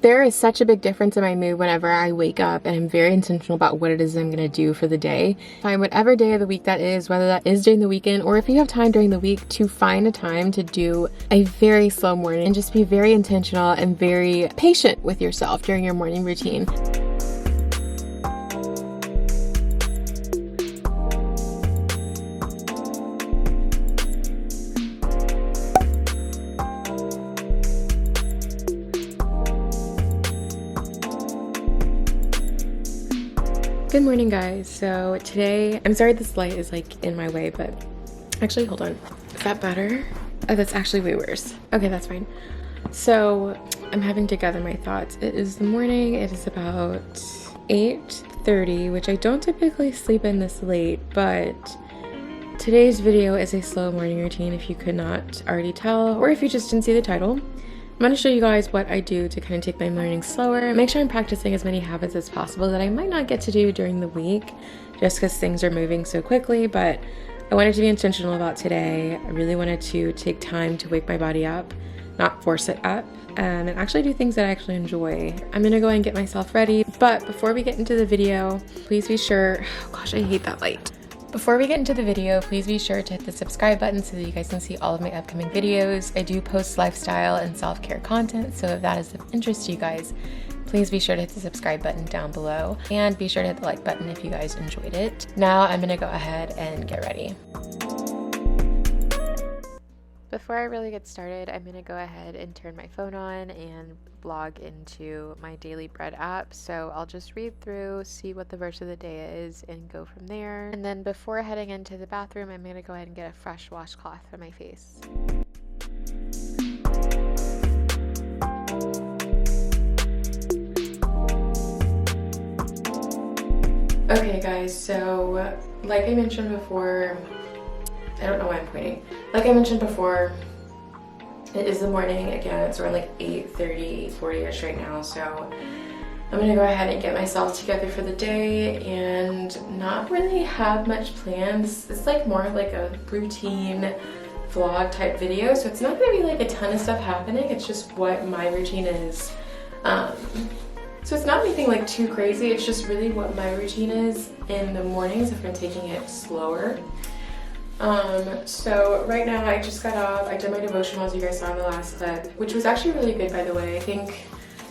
There is such a big difference in my mood whenever I wake up and I'm very intentional about what it is I'm going to do for the day. Find whatever day of the week that is, whether that is during the weekend or if you have time during the week, to find a time to do a very slow morning and just be very intentional and very patient with yourself during your morning routine. Good morning, guys. So today, I'm sorry this light is like in my way, but actually, hold on. Is that better? Oh, that's actually way worse. Okay, that's fine. So I'm having to gather my thoughts. It is the morning. It is about 8:30, which I don't typically sleep in this late, but today's video is a slow morning routine if you could not already tell, or if you just didn't see the title. I'm going to show you guys what I do to kind of take my mornings slower, make sure I'm practicing as many habits as possible that I might not get to do during the week just because things are moving so quickly, but I wanted to be intentional about today. I really wanted to take time to wake my body up, not force it up, and actually do things that I actually enjoy. I'm going to go and get myself ready, but before we get into the video, please be sure, oh gosh, I hate that light. Before we get into the video, please be sure to hit the subscribe button so that you guys can see all of my upcoming videos. I do post lifestyle and self-care content, so if that is of interest to you guys, please be sure to hit the subscribe button down below and be sure to hit the like button if you guys enjoyed it. Now I'm gonna go ahead and get ready. Before I really get started, I'm going to go ahead and turn my phone on and log into my Daily Bread app. So I'll just read through, see what the verse of the day is, and go from there. And then before heading into the bathroom, I'm going to go ahead and get a fresh washcloth for my face. Okay guys, so like I mentioned before, I don't know why I'm pointing. Like I mentioned before, it is the morning. Again, it's around like 8:30, 8:40ish right now. So I'm gonna go ahead and get myself together for the day and not really have much planned. It's like more of like a routine vlog type video. So it's not gonna be like a ton of stuff happening. It's just what my routine is. So it's not anything like too crazy. It's just really what my routine is in the mornings if I'm taking it slower. So right now I just got off, I did my devotional as you guys saw in the last clip, which was actually really good, by the way. I think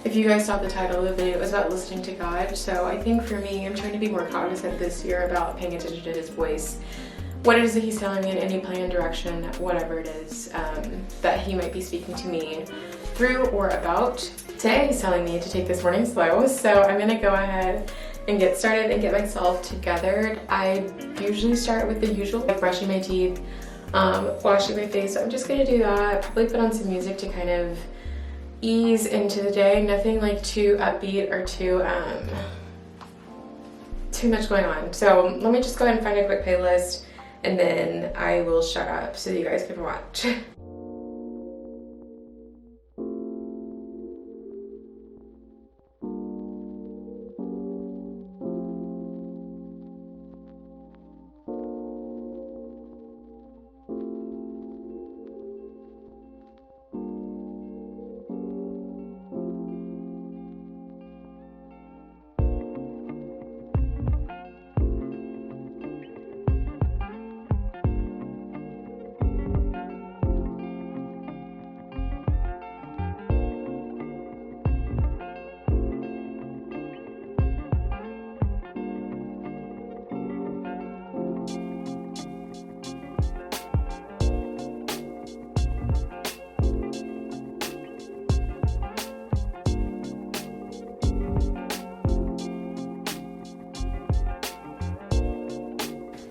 if you guys saw the title of the video, it was about listening to God. So I think for me, I'm trying to be more cognizant this year about paying attention to his voice, what it is that he's telling me in any plan, direction, whatever it is, that he might be speaking to me through or about. Today he's telling me to take this morning slow, so I'm gonna go ahead and get started and get myself together. I usually start with the usual, like brushing my teeth, washing my face. So I'm just gonna do that, probably put on some music to kind of ease into the day. Nothing like too upbeat or too much going on. So let me just go ahead and find a quick playlist and then I will shut up so you guys can watch.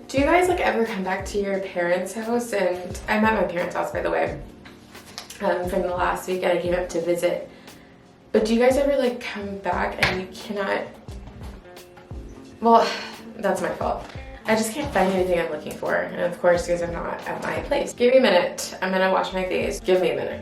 Do you guys like ever come back to your parents' house? And I'm at my parents' house, by the way, from the last week, and I came up to visit. But do you guys ever like come back and you cannot, well, that's my fault. I just can't find anything I'm looking for. And of course, you guys are not at my place. Give me a minute. I'm gonna wash my face. Give me a minute.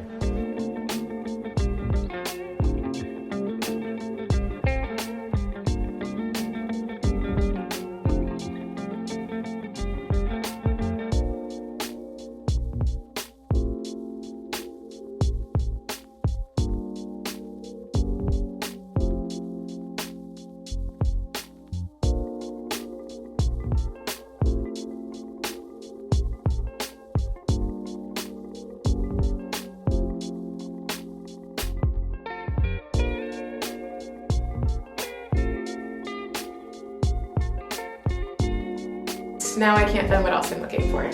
now I can't find what else I'm looking for.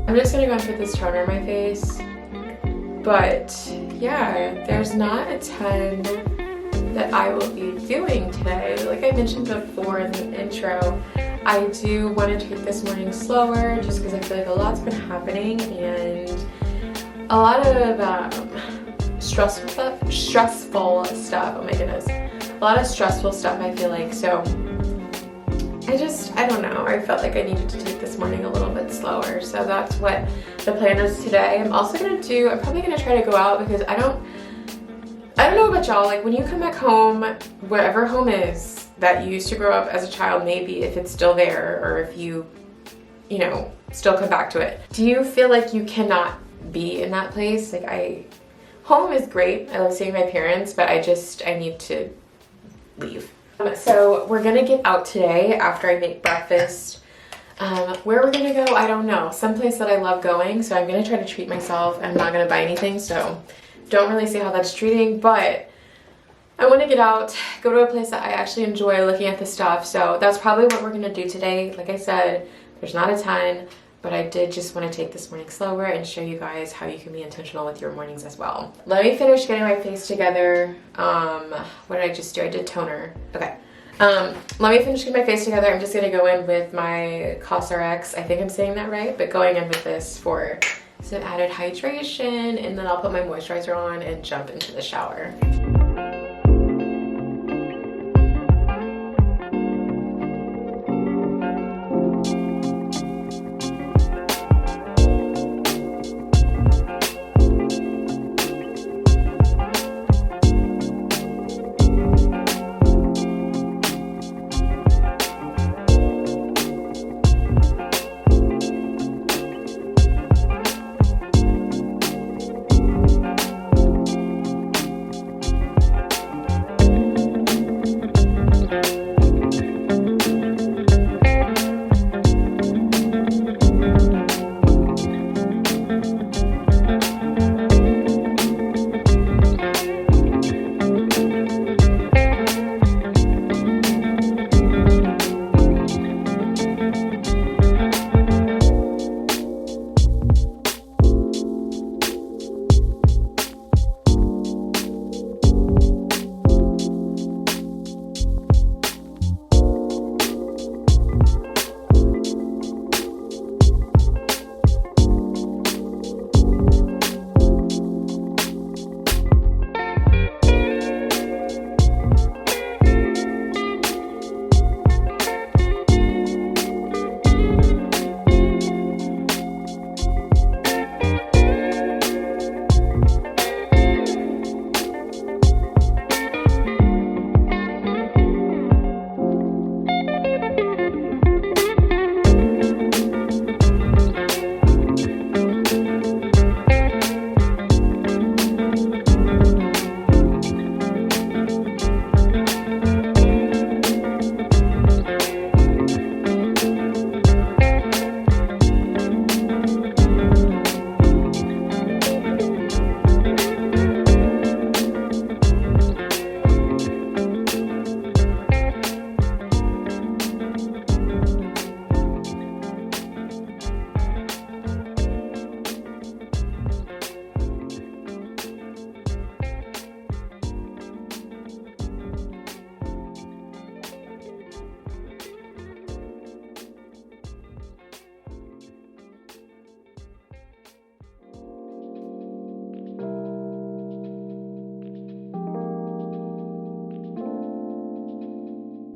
I'm just gonna go and put this toner on my face. But yeah, there's not a ton that I will be doing today. Like I mentioned before in the intro, I do want to take this morning slower just because I feel like a lot's been happening and a lot of stressful stuff. Oh my goodness. A lot of stressful stuff, I feel like. So I don't know. I felt like I needed to take this morning a little bit slower. So that's what the plan is today. I'm also going to do, I'm probably going to try to go out because I don't know about y'all. Like when you come back home, wherever home is that you used to grow up as a child, maybe if it's still there or if you know, still come back to it. Do you feel like you cannot be in that place? Like home is great. I love seeing my parents, but I need to leave. So we're gonna get out today after I make breakfast. Where we're gonna go, I don't know. Someplace that I love going, so I'm gonna try to treat myself. I'm not gonna buy anything, so don't really see how that's treating, but I want to get out, go to a place that I actually enjoy looking at the stuff. So that's probably what we're gonna do today. Like I said, there's not a ton, but I did just want to take this morning slower and show you guys how you can be intentional with your mornings as well. Let me finish getting my face together. What did I just do? I did toner. Okay. Let me finish getting my face together. I'm just going to go in with my COSRX. I think I'm saying that right, but going in with this for some added hydration, and then I'll put my moisturizer on and jump into the shower.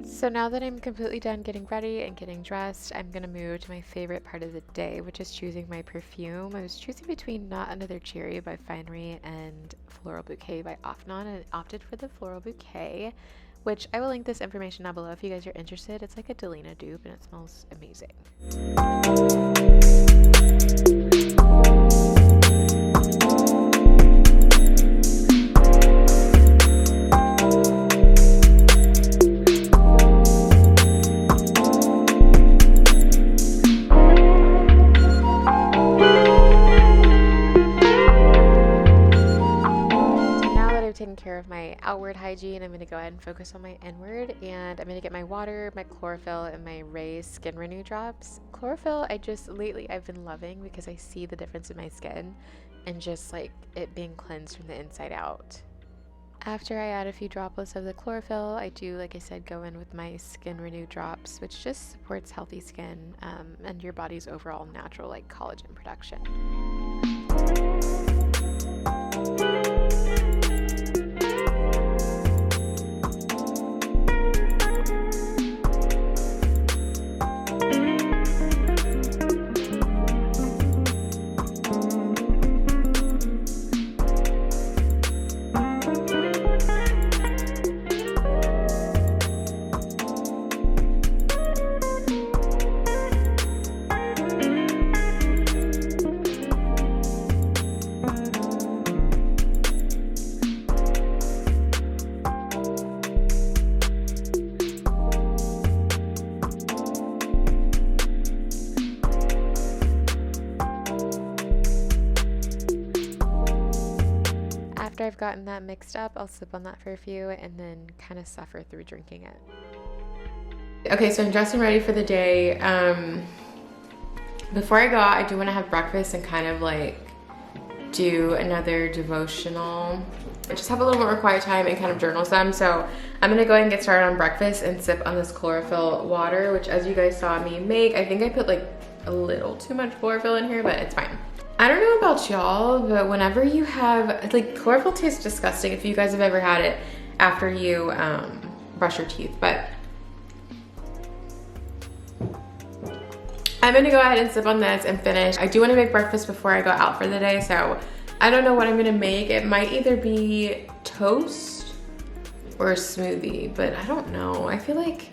So now that I'm completely done getting ready and getting dressed, I'm gonna move to my favorite part of the day, which is choosing my perfume. I was choosing between Not Another Cherry by Finery and Floral Bouquet by Afnan, and I opted for the Floral Bouquet, which I will link this information down below if you guys are interested. It's like a Delina dupe and it smells amazing. Care of my outward hygiene, I'm going to go ahead and focus on my inward, and I'm going to get my water, my chlorophyll, and my Ray's Skin Renew drops. Chlorophyll, lately I've been loving because I see the difference in my skin and just like it being cleansed from the inside out. After I add a few droplets of the chlorophyll, I do, like I said, go in with my Skin Renew drops, which just supports healthy skin and your body's overall natural like collagen production. After I've gotten that mixed up, I'll sip on that for a few and then kind of suffer through drinking it. Okay, so I'm dressed and ready for the day. Before I go out, I do want to have breakfast and kind of like do another devotional. I just have a little more quiet time and kind of journal some. So I'm going to go ahead and get started on breakfast and sip on this chlorophyll water, which as you guys saw me make, I think I put like a little too much chlorophyll in here, but it's fine. I don't know about y'all, but whenever you have, like, chlorophyll tastes disgusting if you guys have ever had it after you brush your teeth, but I'm gonna go ahead and sip on this and finish. I do wanna make breakfast before I go out for the day, so I don't know what I'm gonna make. It might either be toast or a smoothie, but I don't know. I feel like,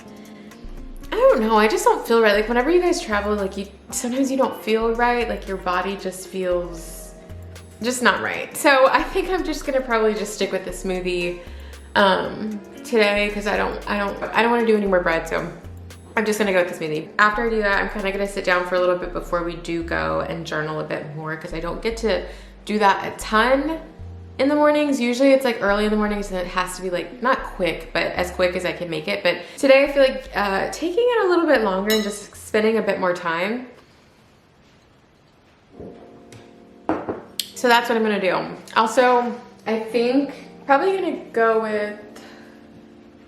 I don't know, I just don't feel right. Like whenever you guys travel, like sometimes you don't feel right, like your body just feels just not right. So I think I'm just gonna probably just stick with the smoothie today because I don't want to do any more bread, so I'm just gonna go with the smoothie. After I do that, I'm kind of gonna sit down for a little bit before we do go and journal a bit more because I don't get to do that a ton in the mornings. Usually it's like early in the mornings and it has to be like, not quick, but as quick as I can make it. But today I feel like taking it a little bit longer and just spending a bit more time. So that's what I'm gonna do. Also, I think probably gonna go with,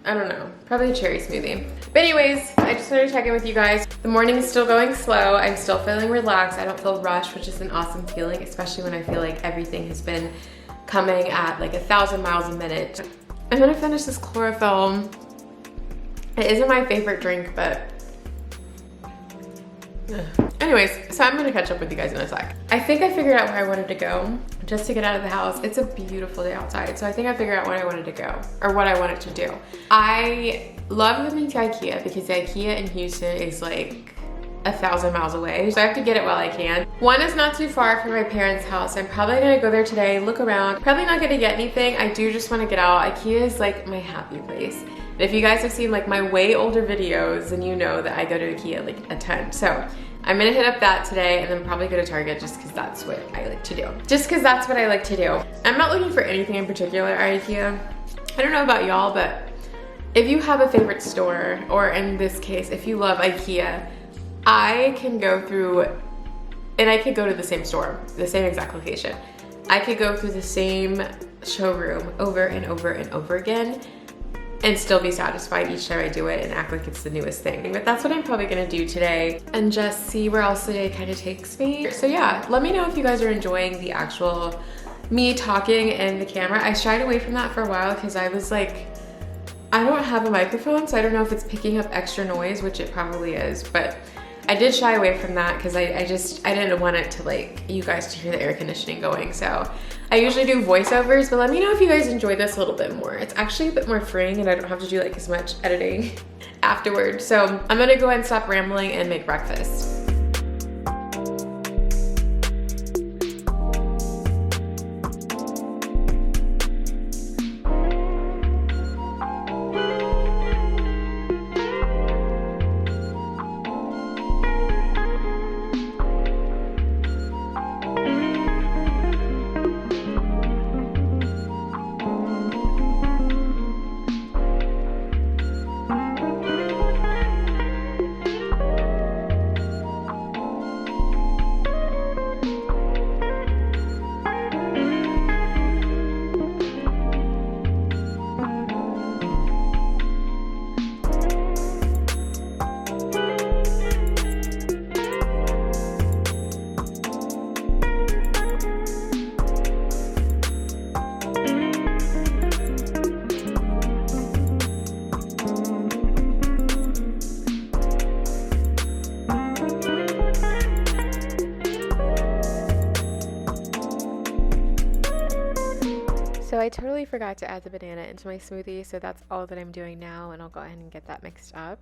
I don't know, probably a cherry smoothie. But anyways, I just wanted to check in with you guys. The morning is still going slow. I'm still feeling relaxed. I don't feel rushed, which is an awesome feeling, especially when I feel like everything has been coming at like 1,000 miles a minute. I'm gonna finish this chlorophyll. It isn't my favorite drink, but anyways, so I'm gonna catch up with you guys in a sec. I think I figured out where I wanted to go just to get out of the house. It's a beautiful day outside, so I think I figured out where I wanted to go, or what I wanted to do. I love coming to IKEA because the IKEA in Houston is like 1,000 miles away, so I have to get it while I can. One is not too far from my parents' house. I'm probably gonna go there today, look around. Probably not gonna get anything. I do just wanna get out. IKEA is like my happy place. And if you guys have seen like my way older videos, then you know that I go to IKEA like a ton. So I'm gonna hit up that today and then probably go to Target just because that's what I like to do. Just because that's what I like to do. I'm not looking for anything in particular at IKEA. I don't know about y'all, but if you have a favorite store, or in this case, if you love IKEA, I can go through, and I could go to the same store, the same exact location. I could go through the same showroom over and over and over again and still be satisfied each time I do it and act like it's the newest thing. But that's what I'm probably gonna do today and just see where else the day kind of takes me. So yeah, let me know if you guys are enjoying the actual me talking in the camera. I shied away from that for a while because I was like, I don't have a microphone, so I don't know if it's picking up extra noise, which it probably is, but I did shy away from that because I didn't want it to like, you guys to hear the air conditioning going. So I usually do voiceovers, but let me know if you guys enjoy this a little bit more. It's actually a bit more freeing and I don't have to do like as much editing afterward. So I'm gonna go ahead and stop rambling and make breakfast. So I totally forgot to add the banana into my smoothie, so that's all that I'm doing now, and I'll go ahead and get that mixed up.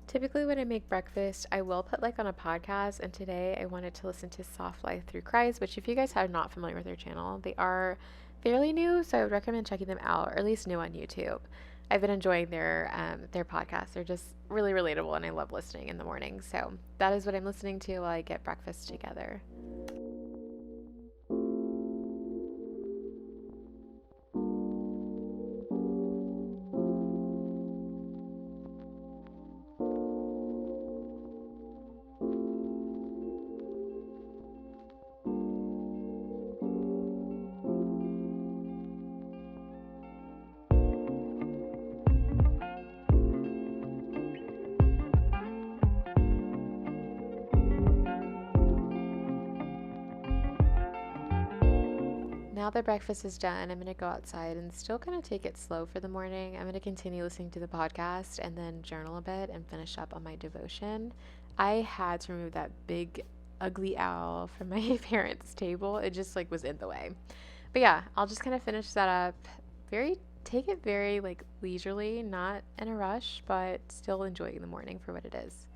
Typically when I make breakfast, I will put like on a podcast, and today I wanted to listen to Soft Life through CREDS, which if you guys are not familiar with their channel, they are fairly new, so I would recommend checking them out, or at least new on YouTube. I've been enjoying their podcasts. They're just really relatable, and I love listening in the morning. So that is what I'm listening to while I get breakfast together. Now that breakfast is done, I'm going to go outside and still kind of take it slow for the morning. I'm going to continue listening to the podcast and then journal a bit and finish up on my devotion. I had to remove that big ugly owl from my parents' table. It just like was in the way. But yeah, I'll just kind of finish that up. Take it very like leisurely, not in a rush, but still enjoying the morning for what it is.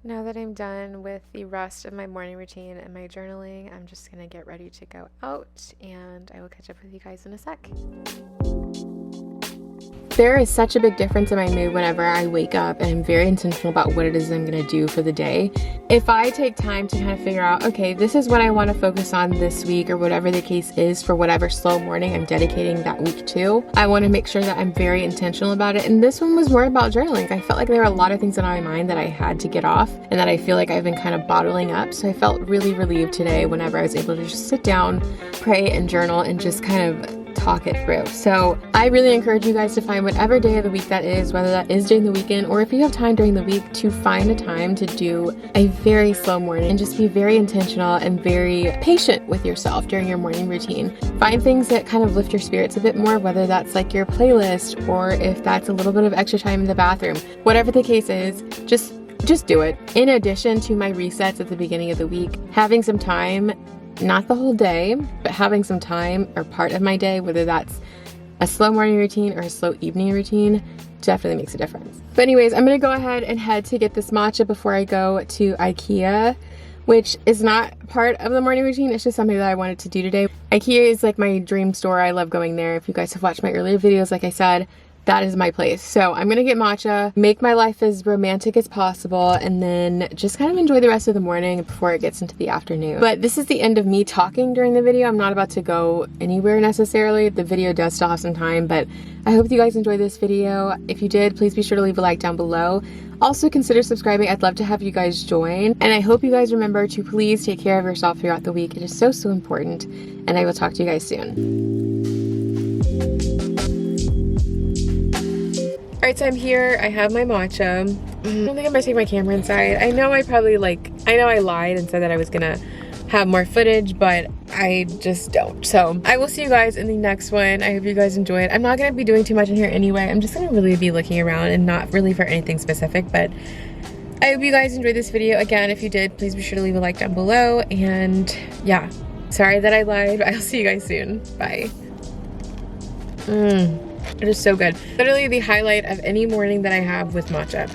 Now that I'm done with the rest of my morning routine and my journaling, I'm just going to get ready to go out, and I will catch up with you guys in a sec. There is such a big difference in my mood whenever I wake up and I'm very intentional about what it is I'm going to do for the day. If I take time to kind of figure out, okay, this is what I want to focus on this week, or whatever the case is for whatever slow morning I'm dedicating that week to, I want to make sure that I'm very intentional about it. And this one was more about journaling. I felt like there were a lot of things in my mind that I had to get off and that I feel like I've been kind of bottling up. So I felt really relieved today whenever I was able to just sit down, pray, and journal and just kind of talk it through. So I really encourage you guys to find whatever day of the week that is, whether that is during the weekend or if you have time during the week, to find a time to do a very slow morning and just be very intentional and very patient with yourself during your morning routine. Find things that kind of lift your spirits a bit more, whether that's like your playlist or if that's a little bit of extra time in the bathroom. Whatever the case is, just do it. In addition to my resets at the beginning of the week, having some time, not the whole day, but having some time or part of my day, whether that's a slow morning routine or a slow evening routine, definitely makes a difference. But anyways, I'm going to go ahead and head to get this matcha before I go to IKEA, which is not part of the morning routine. It's just something that I wanted to do today. IKEA is like my dream store. I love going there. If you guys have watched my earlier videos, like I said, that is my place. So I'm gonna get matcha, make my life as romantic as possible, and then just kind of enjoy the rest of the morning before it gets into the afternoon. But this is the end of me talking during the video. I'm not about to go anywhere necessarily. The video does still have some time, but I hope you guys enjoyed this video. If you did, please be sure to leave a like down below. Also consider subscribing. I'd love to have you guys join. And I hope you guys remember to please take care of yourself throughout the week. It is so, so important. And I will talk to you guys soon. Alright, so I'm here. I have my matcha. I don't think I'm gonna take my camera inside. I know I lied and said that I was gonna have more footage, but I just don't. So I will see you guys in the next one. I hope you guys enjoy it. I'm not gonna be doing too much in here anyway. I'm just gonna really be looking around and not really for anything specific, but I hope you guys enjoyed this video. Again, if you did, please be sure to leave a like down below. And yeah, sorry that I lied. I'll see you guys soon. Bye. It is so good. Literally the highlight of any morning that I have with matcha.